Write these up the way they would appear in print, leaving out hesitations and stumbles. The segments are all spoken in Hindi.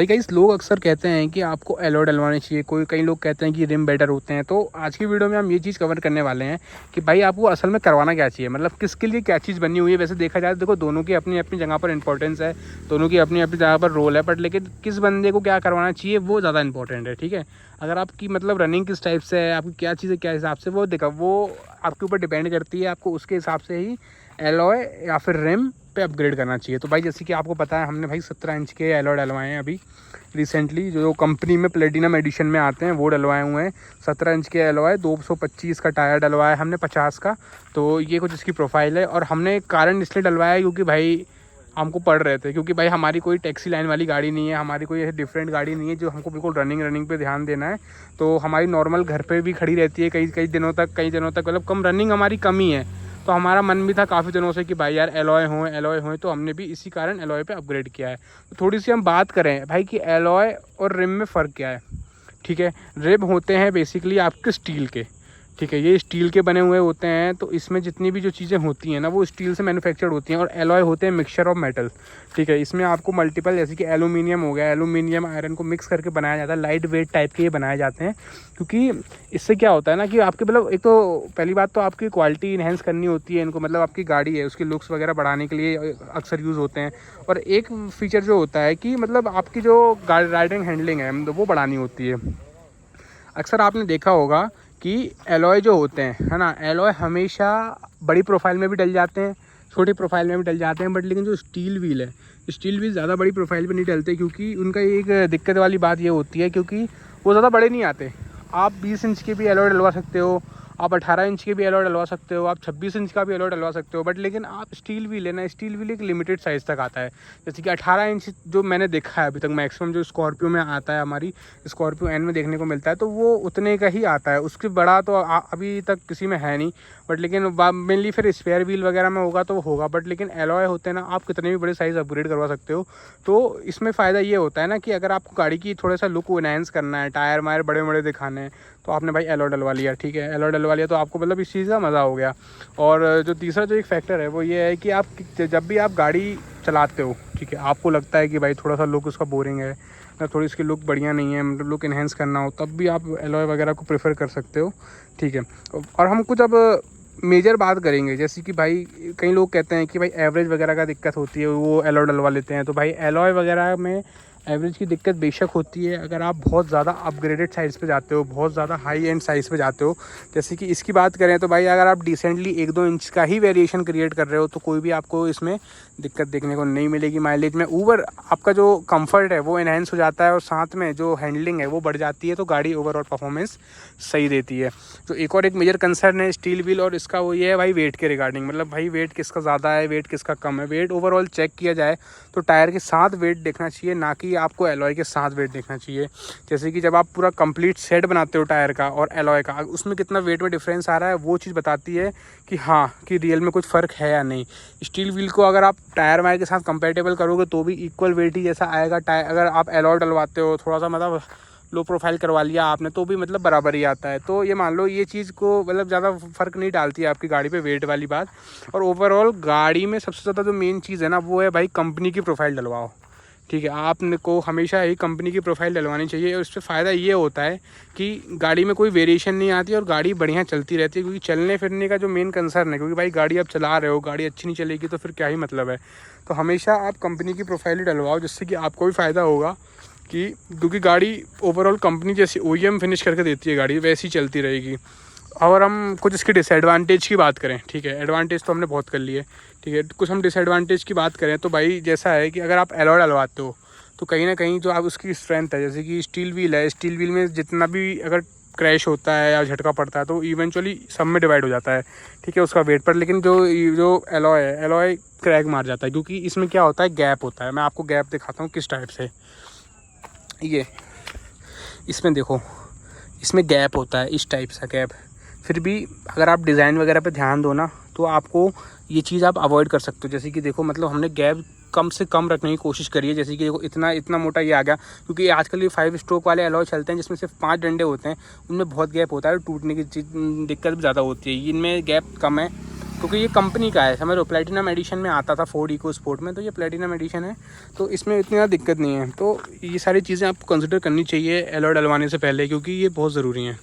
भाई गाइस लोग अक्सर कहते हैं कि आपको एलॉय डलवानी चाहिए, कई लोग कहते हैं कि रिम बेटर होते हैं। तो आज की वीडियो में हम ये चीज़ कवर करने वाले हैं कि भाई आपको असल में करवाना क्या चाहिए, मतलब किसके लिए क्या चीज़ बनी हुई है। वैसे देखा जाए तो देखो दोनों की अपनी अपनी जगह पर इंपॉर्टेंस है, दोनों की अपनी अपनी जगह पर रोल है, बट लेकिन किस बंदे को क्या करवाना चाहिए वो ज़्यादा इंपॉर्टेंट है। ठीक है, अगर आपकी मतलब रनिंग किस टाइप से है, आपकी क्या चीज़ है, क्या हिसाब से, वो देखा वो आपके ऊपर डिपेंड करती है। आपको उसके हिसाब से ही एलॉय या फिर रिम पे अपग्रेड करना चाहिए। तो भाई जैसे कि आपको पता है हमने भाई 17 इंच के एलॉय डलवाए हैं अभी रिसेंटली, जो कंपनी में प्लेटिनम एडिशन में आते हैं वो डलवाए हुए हैं। 17 इंच के एलॉय, 225 का टायर डलवाया है हमने 50 का। तो ये कुछ इसकी प्रोफाइल है। और हमने कारण इसलिए डलवाया है क्योंकि भाई हमको पड़ रहे थे, क्योंकि भाई हमारी कोई टैक्सी लाइन वाली गाड़ी नहीं है, हमारी कोई ऐसी डिफरेंट गाड़ी नहीं है जो हमको बिल्कुल रनिंग पे ध्यान देना है। तो हमारी नॉर्मल घर पे भी खड़ी रहती है कई दिनों तक मतलब कम रनिंग हमारी कम ही है। तो हमारा मन भी था काफ़ी दिनों से कि भाई यार एलॉय हों, तो हमने भी इसी कारण एलॉय पे अपग्रेड किया है। तो थोड़ी सी हम बात करें भाई कि एलॉय और रिम में फ़र्क क्या है। ठीक है, रिम होते हैं बेसिकली आपके स्टील के। ठीक है, ये स्टील के बने हुए होते हैं, तो इसमें जितनी भी जो चीज़ें होती हैं ना वो स्टील से मैन्युफैक्चर्ड होती हैं। और एलॉय होते हैं मिक्सचर ऑफ मेटल। ठीक है, इसमें आपको मल्टीपल, जैसे कि एलुमिनियम हो गया, एलुमिनियम आयरन को मिक्स करके बनाया जाता है। लाइट वेट टाइप के ये बनाए जाते हैं, क्योंकि इससे क्या होता है ना कि आपके मतलब एक तो पहली बात तो आपकी क्वालिटी इन्हेंस करनी होती है इनको, मतलब आपकी गाड़ी है उसकी लुक्स वगैरह बढ़ाने के लिए अक्सर यूज़ होते हैं। और एक फीचर जो होता है कि मतलब आपकी जो राइडिंग हैंडलिंग है वो बढ़ानी होती है। अक्सर आपने देखा होगा कि एलॉय जो होते हैं, है ना, एलॉय हमेशा बड़ी प्रोफाइल में भी डल जाते हैं, छोटी प्रोफाइल में भी डल जाते हैं, बट लेकिन जो स्टील व्हील है, स्टील व्हील ज़्यादा बड़ी प्रोफाइल पे नहीं डलते, क्योंकि उनका एक दिक्कत वाली बात ये होती है क्योंकि वो ज़्यादा बड़े नहीं आते। आप 20 इंच के भी एलॉय डलवा सकते हो, आप 18 इंच के भी एलॉय डलवा सकते हो, आप 26 इंच का भी एलॉय डलवा सकते हो, बट लेकिन आप स्टील व्हील है ना, स्टील व्हील एक लिमिटेड साइज़ तक आता है। जैसे कि 18 इंच जो मैंने देखा है अभी तक मैक्सिमम जो स्कॉर्पियो में आता है, हमारी स्कॉर्पियो एन में देखने को मिलता है, तो वो उतने का ही आता है। उसके बड़ा तो अभी तक किसी में है नहीं, बट लेकिन मेनली फिर स्पेयर व्हील वगैरह में होगा तो होगा। बट लेकिन एलॉय होते हैं ना, आप कितने भी बड़े साइज़ अपग्रेड करवा सकते हो। तो इसमें फ़ायदा ये होता है ना कि अगर आपको गाड़ी की थोड़ा सा लुक को एनहांस करना है, टायर मायर बड़े बड़े दिखाने हैं, तो आपने भाई एलॉय डलवा लिया। ठीक है, एलॉय डलवा लिया तो आपको मतलब इस चीज़ का मज़ा हो गया। और जो तीसरा जो एक फैक्टर है वो ये है कि आप जब भी आप गाड़ी चलाते हो, ठीक है, आपको लगता है कि भाई थोड़ा सा लुक उसका बोरिंग है, थोड़ी इसकी लुक बढ़िया नहीं है, मतलब लुक इन्हेंस करना हो, तब भी आप एलॉय वगैरह को प्रेफर कर सकते हो। ठीक है, और हम कुछ अब मेजर बात करेंगे, जैसे कि भाई कई लोग कहते हैं कि भाई एवरेज वगैरह का दिक्कत होती है, वो एलॉय डलवा लेते हैं। तो भाई एलॉय वगैरह में एवरेज की दिक्कत बेशक होती है अगर आप बहुत ज़्यादा अपग्रेडेड साइज़ पे जाते हो, बहुत ज़्यादा हाई एंड साइज़ पे जाते हो। जैसे कि इसकी बात करें तो भाई अगर आप डिसेंटली 1-2 इंच का ही वेरिएशन क्रिएट कर रहे हो तो कोई भी आपको इसमें दिक्कत देखने को नहीं मिलेगी। माइलेज में ऊपर आपका जो कंफर्ट है वो इन्हेंस हो जाता है, और साथ में जो हैंडलिंग है वो बढ़ जाती है, तो गाड़ी ओवरऑल परफॉर्मेंस सही देती है। तो एक मेजर कंसर्न है स्टील व्हील और इसका, वो ये है भाई वेट के रिगार्डिंग, मतलब भाई वेट किसका ज़्यादा है, वेट किसका कम है। वेट ओवरऑल चेक किया जाए तो टायर के साथ वेट देखना चाहिए, ना कि आपको एलॉय के साथ वेट देखना चाहिए। जैसे कि जब आप पूरा कंप्लीट सेट बनाते हो टायर का और एलॉय का, उसमें कितना वेट में डिफरेंस आ रहा है, वो चीज़ बताती है कि हाँ कि रियल में कुछ फ़र्क है या नहीं। स्टील व्हील को अगर आप टायर वायर के साथ कंपेटेबल करोगे तो भी इक्वल वेट ही जैसा आएगा। टायर अगर आप एलॉय डलवाते हो, थोड़ा सा मतलब लो प्रोफाइल करवा लिया आपने, तो भी मतलब बराबर ही आता है। तो ये मान लो ये चीज़ को मतलब ज़्यादा फ़र्क नहीं डालती है आपकी गाड़ी पे वेट वाली बात। और ओवरऑल गाड़ी में सबसे ज़्यादा जो मेन चीज़ है ना वो है भाई कंपनी की प्रोफाइल डलवाओ। ठीक है, आपने को हमेशा ही कंपनी की प्रोफाइल डलवानी चाहिए। और उससे फ़ायदा ये होता है कि गाड़ी में कोई वेरिएशन नहीं आती और गाड़ी बढ़िया चलती रहती है, क्योंकि चलने फिरने का जो मेन कंसर्न है, क्योंकि भाई गाड़ी आप चला रहे हो, गाड़ी अच्छी नहीं चलेगी तो फिर क्या ही मतलब है। तो हमेशा आप कंपनी की प्रोफाइल ही डलवाओ, जिससे कि आपको भी फ़ायदा होगा कि क्योंकि गाड़ी ओवरऑल कंपनी जैसी OEM फिनिश करके देती है गाड़ी, वैसी चलती रहेगी। और हम कुछ इसके डिसएडवांटेज की बात करें, ठीक है, एडवांटेज तो हमने बहुत कर लिए, ठीक है, कुछ हम डिसएडवांटेज की बात करें तो भाई जैसा है कि अगर आप एलॉय डलवाते हो तो कहीं ना कहीं जो आप उसकी स्ट्रेंथ है, जैसे कि स्टील व्हील है, स्टील व्हील में जितना भी अगर क्रैश होता है या झटका पड़ता है तो इवेंचुअली सब में डिवाइड हो जाता है, ठीक है, उसका वेट पर। लेकिन जो जो एलॉय है, एलॉय क्रैक मार जाता है, क्योंकि इसमें क्या होता है, गैप होता है। मैं आपको गैप दिखाता हूँ किस टाइप से। ये इसमें देखो, इसमें गैप होता है, इस टाइप सा गैप। फिर भी अगर आप डिज़ाइन वगैरह पे ध्यान दो ना तो आपको ये चीज़ आप अवॉइड कर सकते हो। जैसे कि देखो, मतलब हमने गैप कम से कम रखने की कोशिश करी है। जैसे कि देखो इतना मोटा ये आ गया, क्योंकि आजकल ये 5 स्ट्रोक वाले एलॉय चलते हैं जिसमें सिर्फ 5 डंडे होते हैं, उनमें बहुत गैप होता है और टूटने की दिक्कत भी ज़्यादा होती है। इनमें गैप कम है क्योंकि ये कंपनी का है, समझ लो प्लेटिनम एडिशन में आता था फोर्ड इको स्पोर्ट में, तो ये प्लेटिनम एडिशन है, तो इसमें इतनी ज़्यादा दिक्कत नहीं है। तो ये सारी चीज़ें आपको कंसिडर करनी चाहिए एलॉय डलवाने से पहले, क्योंकि ये बहुत ज़रूरी हैं।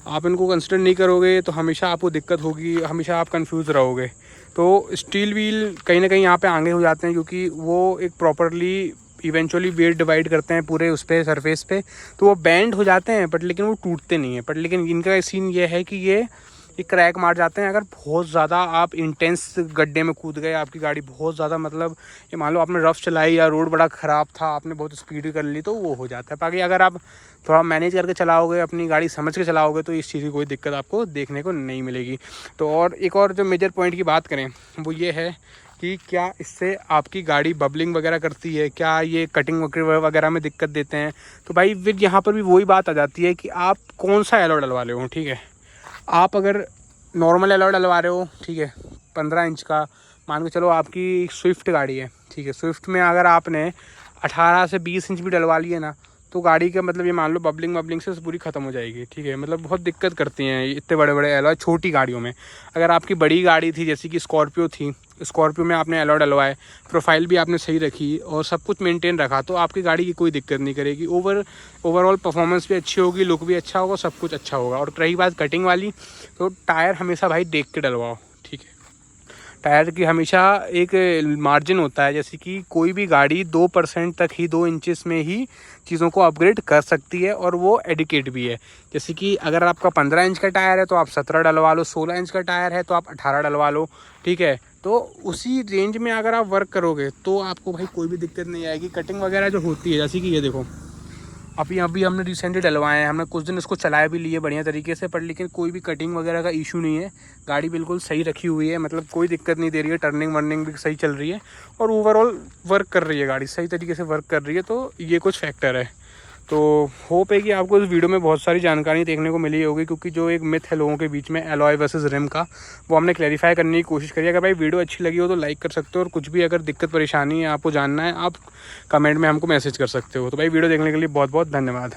आप इनको कंसिडर नहीं करोगे तो हमेशा आपको दिक्कत होगी, हमेशा आप कंफ्यूज रहोगे। तो स्टील व्हील कहीं ना कहीं यहाँ पे आगे हो जाते हैं, क्योंकि वो एक प्रॉपरली इवेंचुअली वेट डिवाइड करते हैं पूरे उस पर सरफेस पे, तो वो बैंड हो जाते हैं बट लेकिन वो टूटते नहीं हैं। बट लेकिन इनका सीन ये है कि ये क्रैक मार जाते हैं अगर बहुत ज़्यादा आप इंटेंस गड्ढे में कूद गए, आपकी गाड़ी बहुत ज़्यादा, मतलब ये मान लो आपने रफ चलाई या रोड बड़ा ख़राब था, आपने बहुत स्पीड कर ली, तो वो हो जाता है। बाकी अगर आप थोड़ा मैनेज करके चलाओगे, अपनी गाड़ी समझ के चलाओगे, तो इस चीज़ की कोई दिक्कत आपको देखने को नहीं मिलेगी। तो और एक और जो मेजर पॉइंट की बात करें वो ये है कि क्या इससे आपकी गाड़ी बबलिंग वगैरह करती है, क्या ये कटिंग वगैरह में दिक्कत देते हैं। तो भाई फिर यहाँ पर भी वही बात आ जाती है कि आप कौन सा एलॉय डलवा रहे हो। ठीक है, आप अगर नॉर्मल एलॉय डलवा रहे हो, ठीक है, 15 इंच का, मान के चलो आपकी स्विफ्ट गाड़ी है, ठीक है, स्विफ्ट में अगर आपने 18 से 20 इंच भी डलवा लिए ना, तो गाड़ी का मतलब ये मान लो बबलिंग से पूरी ख़त्म हो जाएगी। ठीक है, मतलब बहुत दिक्कत करती हैं इतने बड़े बड़े एलॉय छोटी गाड़ियों में। अगर आपकी बड़ी गाड़ी थी, जैसे कि स्कॉर्पियो थी, स्कॉर्पियो में आपने एलॉय डलवाए, प्रोफाइल भी आपने सही रखी और सब कुछ मेंटेन रखा, तो आपकी गाड़ी की कोई दिक्कत नहीं करेगी। ओवरऑल परफॉर्मेंस भी अच्छी होगी, लुक भी अच्छा होगा, सब कुछ अच्छा होगा। और रही बात कटिंग वाली, तो टायर हमेशा भाई देख के डलवाओ। ठीक है, टायर की हमेशा एक मार्जिन होता है, जैसे कि कोई भी गाड़ी 2% तक ही, 2 इंचेस में ही चीज़ों को अपग्रेड कर सकती है, और वो एडिकेट भी है। जैसे कि अगर आपका 15 इंच का टायर है तो आप 17 डलवा लो, 16 इंच का टायर है तो आप 18 डलवा लो। ठीक है, तो उसी रेंज में अगर आप वर्क करोगे तो आपको भाई कोई भी दिक्कत नहीं आएगी। कटिंग वगैरह जो होती है, जैसे कि ये देखो अभी हमने रिसेंटली डलवाए हैं, हमने कुछ दिन इसको चलाया भी लिए बढ़िया तरीके से, पर लेकिन कोई भी कटिंग वगैरह का इशू नहीं है। गाड़ी बिल्कुल सही रखी हुई है, मतलब कोई दिक्कत नहीं दे रही है, टर्निंग वर्निंग भी सही चल रही है, और ओवरऑल वर्क कर रही है, गाड़ी सही तरीके से वर्क कर रही है। तो ये कुछ फैक्टर है। तो होप है कि आपको इस वीडियो में बहुत सारी जानकारी देखने को मिली होगी, क्योंकि जो एक मिथ है लोगों के बीच में एलॉय वर्सेस रिम का, वो हमने क्लैरिफाई करने की कोशिश करी। अगर भाई वीडियो अच्छी लगी हो तो लाइक कर सकते हो, और कुछ भी अगर दिक्कत परेशानी है आपको जानना है, आप कमेंट में हमको मैसेज कर सकते हो। तो भाई वीडियो देखने के लिए बहुत बहुत धन्यवाद।